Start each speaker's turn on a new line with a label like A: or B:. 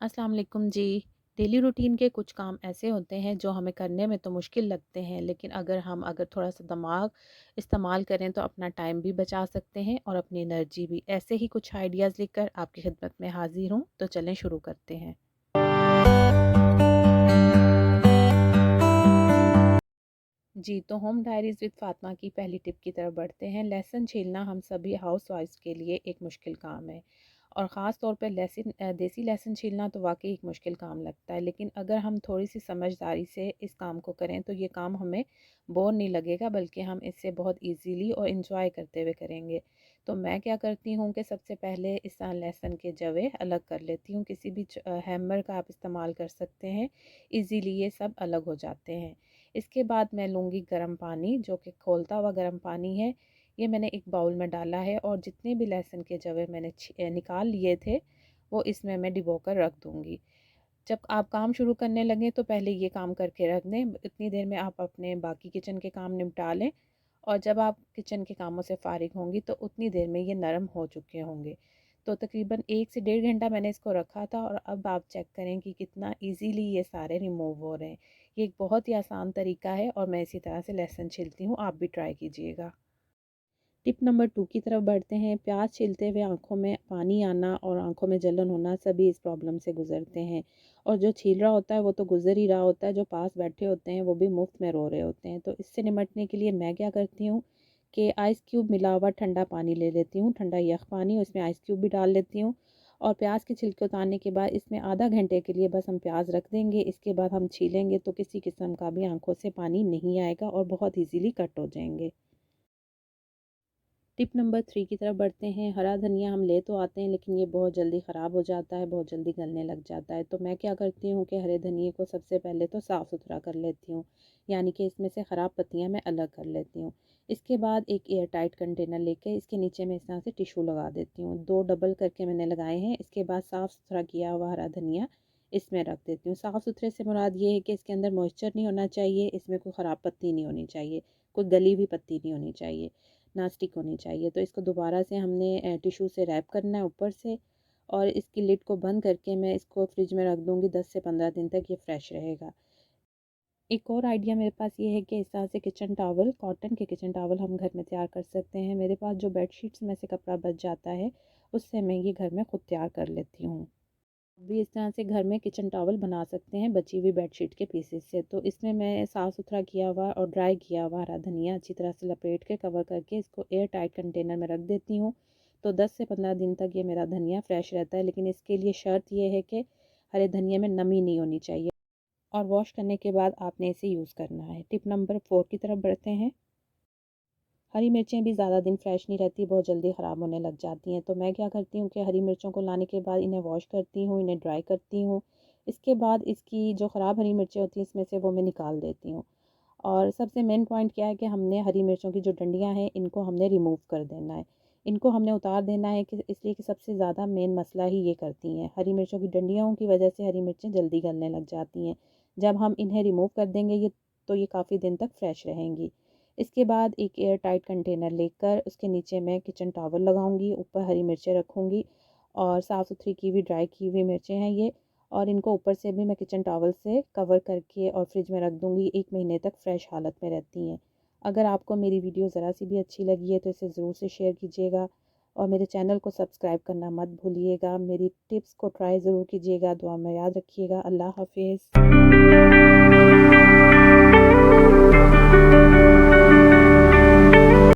A: अस्सलाम वालेकुम जी। Daily routine के कुछ काम ऐसे होते हैं जो हमें करने में तो मुश्किल लगते हैं, लेकिन अगर थोड़ा-सा दिमाग इस्तेमाल करें तो अपना टाइम भी बचा सकते हैं और अपनी एनर्जी भी। ऐसे ही कुछ आइडियाज़ लेकर आपकी खिदमत में हाज़िर हूँ, तो चलें शुरू करते हैं। जी, तो होम डायरीज़ विद फ़ातिमा की पहली टिप की तरफ बढ़ते हैं। लहसुन छीलना हम सभी हाउसवाइफ़्स के लिए एक मुश्किल काम है और ख़ास तौर पे देसी लहसुन छीलना तो वाक़ई एक मुश्किल काम लगता है। लेकिन अगर हम थोड़ी-सी समझदारी से इस काम को करें तो ये काम हमें बोर नहीं लगेगा, बल्कि हम इसे बहुत ईज़िली और एन्जॉय करते हुए करेंगे। तो मैं क्या करती हूँ कि सबसे पहले इस लहसुन के जवे अलग कर लेती हूँ। किसी भी हैमर का आप इस्तेमाल कर सकते हैं, ईज़िली ये सब अलग हो जाते हैं। इसके बाद मैं लूँगी गर्म पानी, जो कि खौलता हुआ गर्म पानी है। ये मैंने एक बाउल में डाला है और जितने भी लहसुन के जवे मैंने निकाल लिए थे, वो इसमें मैं डिबोकर रख दूँगी। जब आप काम शुरू करने लगें तो पहले ये काम करके रख दें। इतनी देर में आप अपने बाकी किचन के काम निपटा लें और जब आप किचन के कामों से फ़ारिग होंगी तो उतनी देर में ये नरम हो चुके होंगे। तो तकरीबन 1 से डेढ़ घंटा मैंने इसको रखा था और अब आप चेक करें कि कितना ईज़िली ये सारे रिमूव हो रहे हैं। ये एक बहुत ही आसान तरीका है और मैं इसी तरह से लहसुन छीलती हूँ, आप भी ट्राई कीजिएगा। टिप नंबर 2 की तरफ बढ़ते हैं। प्याज छीलते हुए आँखों में पानी आना और आँखों में जलन होना, सभी इस प्रॉब्लम से गुज़रते हैं और जो छील रहा होता है वो तो गुज़र ही रहा होता है, जो पास बैठे होते हैं वो भी मुफ़्त में रो रहे होते हैं। तो इससे निपटने के लिए मैं क्या करती हूँ कि आइस क्यूब मिला हुआ ठंडा पानी ले लेती हूँ, ठंडा यख़ पानी, उसमें आइस क्यूब भी डाल लेती हूँ और प्याज के छिलके उतारने के बाद इसमें आधा घंटे के लिए बस हम प्याज रख देंगे। इसके बाद हम छीलेंगे तो किसी किस्म का भी आँखों से पानी नहीं आएगा और बहुत ईज़िली कट हो जाएँगे। टिप नंबर 3 की तरफ बढ़ते हैं। हरा धनिया हम ले तो आते हैं, लेकिन ये बहुत जल्दी ख़राब हो जाता है, बहुत जल्दी गलने लग जाता है। तो मैं क्या करती हूँ कि हरे धनिये को सबसे पहले तो साफ़ सुथरा कर लेती हूँ, यानी कि इसमें से ख़राब पत्तियाँ मैं अलग कर लेती हूँ। इसके बाद एक एयर टाइट कंटेनर लेके इसके नीचे मैं इस तरह से टिश्यू लगा देती हूँ। 2 डबल करके मैंने लगाए हैं। इसके बाद साफ़ सुथरा किया हुआ हरा धनिया इसमें रख देती हूँ। साफ़ सुथरे से मुराद ये है कि इसके अंदर मॉइस्चर नहीं होना चाहिए, इसमें कोई ख़राब पत्ती नहीं होनी चाहिए, कोई गली हुई पत्ती नहीं होनी चाहिए, ना स्टिक होनी चाहिए। तो इसको दोबारा से हमने टिश्यू से रैप करना है ऊपर से और इसकी लिड को बंद करके मैं इसको फ्रिज में रख दूँगी 10 से 15 दिन तक, ये फ्रेश रहेगा। एक और आइडिया मेरे पास ये है कि इस तरह से किचन टॉवल, कॉटन के किचन टॉवल हम घर में तैयार कर सकते हैं। मेरे पास जो बेडशीट्स में से कपड़ा बच जाता है, उससे मैं ये घर में खुद तैयार कर लेती हूँ। भी इस तरह से घर में किचन टॉवल बना सकते हैं बची हुई बेडशीट के पीसेस से। तो इसमें मैं साफ़ सुथरा किया हुआ और ड्राई किया हुआ हरा धनिया अच्छी तरह से लपेट के कवर करके इसको एयर टाइट कंटेनर में रख देती हूँ। तो 10 से 15 दिन तक ये मेरा धनिया फ्रेश रहता है, लेकिन इसके लिए शर्त ये है कि हरे धनिये में नमी नहीं होनी चाहिए और वॉश करने के बाद आपने इसे यूज़ करना है। टिप नंबर 4 की तरफ बढ़ते हैं। हरी मिर्चें भी ज़्यादा दिन फ्रेश नहीं रहती, बहुत जल्दी ख़राब होने लग जाती हैं। तो मैं क्या करती हूँ कि हरी मिर्चों को लाने के बाद इन्हें वॉश करती हूँ, इन्हें ड्राई करती हूँ। इसके बाद इसकी जो ख़राब हरी मिर्चें होती हैं इसमें से वो मैं निकाल देती हूँ। और सबसे मेन पॉइंट क्या है कि हमने हरी मिर्चों की जो डंडियाँ हैं इनको हमने रिमूव कर देना है। इनको हमने उतार देना है कि इसलिए कि सबसे ज़्यादा मेन मसला ही ये करती हैं। हरी मिर्चों की डंडियों की वजह से हरी मिर्चें जल्दी गलने लग जाती हैं। जब हम इन्हें रिमूव कर देंगे ये काफ़ी दिन तक फ्रेश रहेंगी। इसके बाद एक एयर टाइट कंटेनर लेकर उसके नीचे मैं किचन टॉवल लगाऊंगी, ऊपर हरी मिर्चें रखूंगी और साफ़ सुथरी की हुई ड्राई की हुई मिर्चें हैं ये, और इनको ऊपर से भी मैं किचन टॉवल से कवर करके और फ्रिज में रख दूंगी। 1 महीने तक फ्रेश हालत में रहती हैं। अगर आपको मेरी वीडियो ज़रा सी भी अच्छी लगी है तो इसे ज़रूर से शेयर कीजिएगा और मेरे चैनल को सब्सक्राइब करना मत भूलिएगा। मेरी टिप्स को ट्राई ज़रूर कीजिएगा। दुआ में याद रखिएगा। अल्लाह हाफिज़।